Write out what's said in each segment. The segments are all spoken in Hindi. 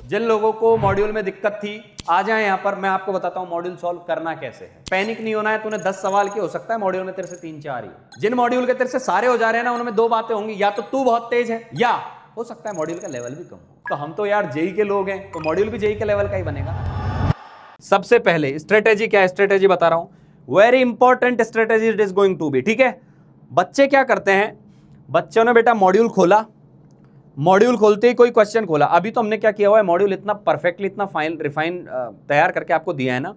जिन लोगों को मॉड्यूल में दिक्कत थी आ जाए यहाँ पर, मैं आपको बताता हूँ मॉड्यूल सॉल्व करना कैसे है। पैनिक नहीं होना है। तूने 10 सवाल के हो सकता है मॉड्यूल में तेरे से 3-4 ही। जिन मॉड्यूल के तेरे से सारे हो जा रहे हैं ना, उनमें दो बातें होंगी, या तो तू बहुत तेज है या हो सकता है मॉड्यूल का लेवल भी कम हो। तो हम तो यार जेई के लोग हैं, तो मॉड्यूल भी जेई के लेवल का ही बनेगा। सबसे पहले स्ट्रेटेजी क्या है, स्ट्रेटेजी बता रहा हूं। Very important strategy it is going to be, ठीक है। बच्चे क्या करते हैं, बच्चों ने बेटा मॉड्यूल खोला, मॉड्यूल खोलते ही कोई क्वेश्चन खोला। अभी तो हमने क्या किया हुआ है, मॉड्यूल इतना परफेक्टली, इतना फाइन रिफाइन तैयार करके आपको दिया है ना।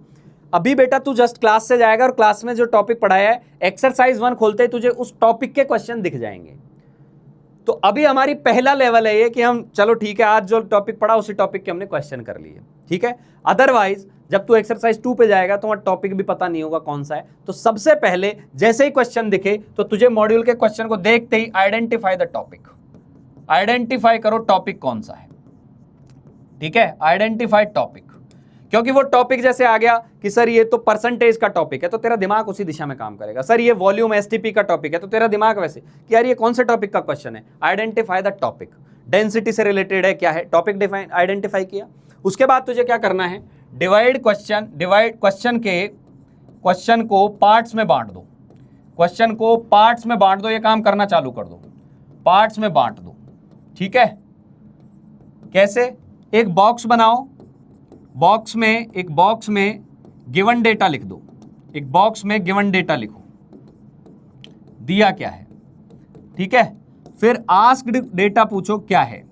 अभी बेटा तू जस्ट क्लास से जाएगा और क्लास में जो टॉपिक पढ़ाया है, एक्सरसाइज 1 खोलते ही तुझे उस टॉपिक के क्वेश्चन दिख जाएंगे। तो अभी हमारी पहला लेवल है ये कि हम चलो ठीक है, आज जो टॉपिक पढ़ा उसी टॉपिक के हमने क्वेश्चन कर लिए, ठीक है। अदरवाइज जब तू एक्सरसाइज 2 पे जाएगा तो वहां टॉपिक भी पता नहीं होगा कौन सा है। तो सबसे पहले जैसे ही क्वेश्चन दिखे तो तुझे मॉड्यूल के क्वेश्चन को देखते ही आइडेंटिफाई द टॉपिक, आइडेंटिफाई करो टॉपिक कौन सा है, ठीक है। आइडेंटिफाई टॉपिक, क्योंकि वो टॉपिक जैसे आ गया कि सर ये तो परसेंटेज का टॉपिक है, तो तेरा दिमाग उसी दिशा में काम करेगा। सर ये वॉल्यूम एसटीपी का टॉपिक है, तो तेरा दिमाग वैसे कि यार ये कौन से टॉपिक का क्वेश्चन है। आइडेंटिफाई द टॉपिक, डेंसिटी से रिलेटेड है, क्या है टॉपिक, डिफाइन आइडेंटिफाई किया। उसके बाद तुझे क्या करना है, डिवाइड क्वेश्चन को पार्ट्स में बांट दो, क्वेश्चन को पार्ट्स में बांट दो। ये काम करना चालू कर दो, पार्ट्स में बांट दो, ठीक है। कैसे, एक बॉक्स बनाओ, एक बॉक्स में गिवन डेटा लिख दो, एक बॉक्स में गिवन डेटा लिखो, दिया क्या है, ठीक है। फिर आस्क्ड डेटा पूछो क्या है,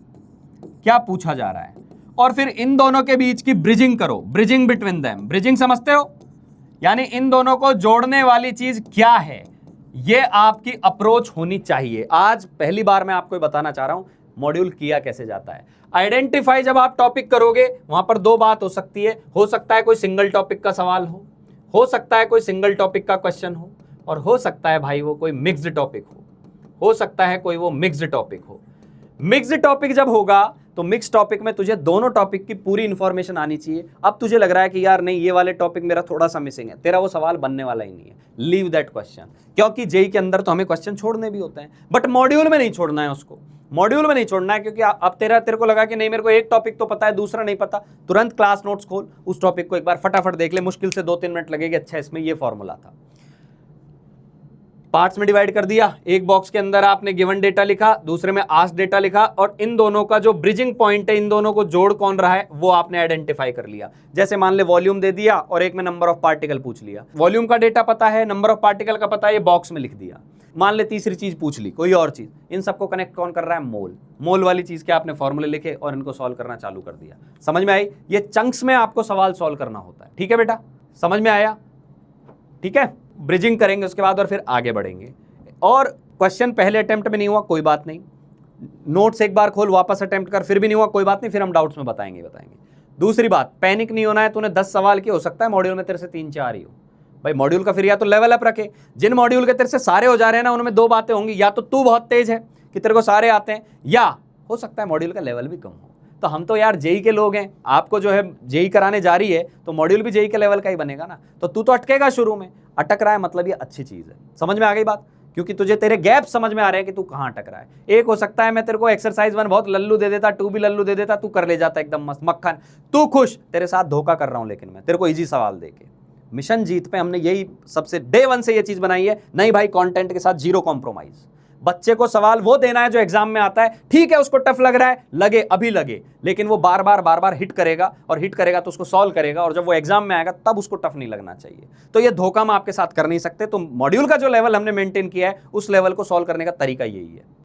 क्या पूछा जा रहा है, और फिर इन दोनों के बीच की ब्रिजिंग करो, ब्रिजिंग बिटवीन देम। ब्रिजिंग समझते हो, यानी इन दोनों को जोड़ने वाली चीज क्या है, ये आपकी अप्रोच होनी चाहिए। आज पहली बार मैं आपको बताना चाह रहा हूं मॉड्यूल किया कैसे जाता है। आइडेंटिफाई जब आप टॉपिक करोगे, वहां पर दो बात हो सकती है। हो सकता है कोई सिंगल टॉपिक का सवाल हो सकता है कोई सिंगल टॉपिक का क्वेश्चन और हो सकता है भाई वो कोई मिक्स्ड टॉपिक हो सकता है कोई वो मिक्स्ड टॉपिक हो। मिक्स्ड टॉपिक जब होगा तो मिक्स टॉपिक में तुझे दोनों टॉपिक की पूरी इंफॉर्मेशन आनी चाहिए। अब तुझे लग रहा है कि यार नहीं, ये वाले टॉपिक मेरा थोड़ा सा मिसिंग है, तेरा वो सवाल बनने वाला ही नहीं है, लीव दैट क्वेश्चन। क्योंकि जेई के अंदर तो हमें क्वेश्चन छोड़ने भी होते हैं, बट मॉड्यूल में नहीं छोड़ना है उसको, मॉड्यूल में नहीं छोड़ना है। क्योंकि अब तेरे को लगा कि नहीं, मेरे को एक टॉपिक तो पता है, दूसरा नहीं पता, तुरंत क्लास नोट्स खोल, उस टॉपिक को एक बार फटाफट देख ले, मुश्किल से 2-3 मिनट लगेगी। अच्छा, इसमें ये फॉर्मूला था। पार्ट्स में डिवाइड कर दिया, एक बॉक्स के अंदर आपने गिवन डेटा लिखा, दूसरे में आस्क्ड डेटा लिखा, और इन दोनों का जो ब्रिजिंग पॉइंट है, इन दोनों को जोड़ कौन रहा है वो आपने आइडेंटिफाई कर लिया। जैसे मान ले वॉल्यूम दे दिया और एक में नंबर ऑफ पार्टिकल पूछ लिया, वॉल्यूम का डेटा पता है, नंबर ऑफ पार्टिकल का पता है, ये बॉक्स में लिख दिया। मान ले तीसरी चीज पूछ ली, कोई और चीज, इन सबको कनेक्ट कौन कर रहा है, मोल वाली चीज के आपने फॉर्मूले लिखे और इनको सॉल्व करना चालू कर दिया। समझ में आई, ये चंक्स में आपको सवाल सॉल्व करना होता है, ठीक है बेटा, समझ में आया, ठीक है। ब्रिजिंग करेंगे उसके बाद और फिर आगे बढ़ेंगे। और क्वेश्चन पहले अटेम्प्ट में नहीं हुआ कोई बात नहीं, नोट्स एक बार खोल, वापस अटेम्प्ट कर, फिर भी नहीं हुआ कोई बात नहीं, फिर हम डाउट्स में बताएंगे। दूसरी बात, पैनिक नहीं होना है। तूने 10 सवाल के हो सकता है मॉड्यूल में तेरे से 3-4 ही हो भाई। मॉड्यूल का फिर या तो लेवल अप रखे, जिन मॉड्यूल के तेरे से सारे हो जा रहे हैं ना, उनमें दो बातें होंगी, या तो तू बहुत तेज है कि तेरे को सारे आते हैं, या हो सकता है मॉड्यूल का लेवल भी कम हो। तो हम तो यार जेई के लोग हैं, आपको जो है जेई कराने जा रही है तो मॉड्यूल भी जेई के लेवल का ही बनेगा ना। तो तू तो अटकेगा, शुरू में अटक रहा है, मतलब ये अच्छी चीज है। समझ में आ गई बात, क्योंकि तुझे तेरे गैप समझ में आ रहे हैं कि तू कहां अटक रहा है। एक हो सकता है मैं तेरे को एक्सरसाइज 1 बहुत लल्लू दे देता, 2 भी लल्लू दे देता, तू कर ले जाता एकदम मस्त मक्खन, तू खुश, तेरे साथ धोखा कर रहा हूं, लेकिन मैं तेरे को इजी सवाल देके। मिशन जीत पे हमने यही सबसे डे 1 से ये चीज बनाई है, नहीं भाई कंटेंट के साथ जीरो कॉम्प्रोमाइज। बच्चे को सवाल वो देना है जो एग्जाम में आता है, ठीक है उसको टफ लग रहा है, लगे अभी लगे, लेकिन वो बार बार हिट करेगा, और हिट करेगा तो उसको सॉल्व करेगा, और जब वो एग्जाम में आएगा तब उसको टफ नहीं लगना चाहिए। तो ये धोखा हम आपके साथ कर नहीं सकते। तो मॉड्यूल का जो लेवल हमने मेंटेन किया है, उस लेवल को सॉल्व करने का तरीका यही है।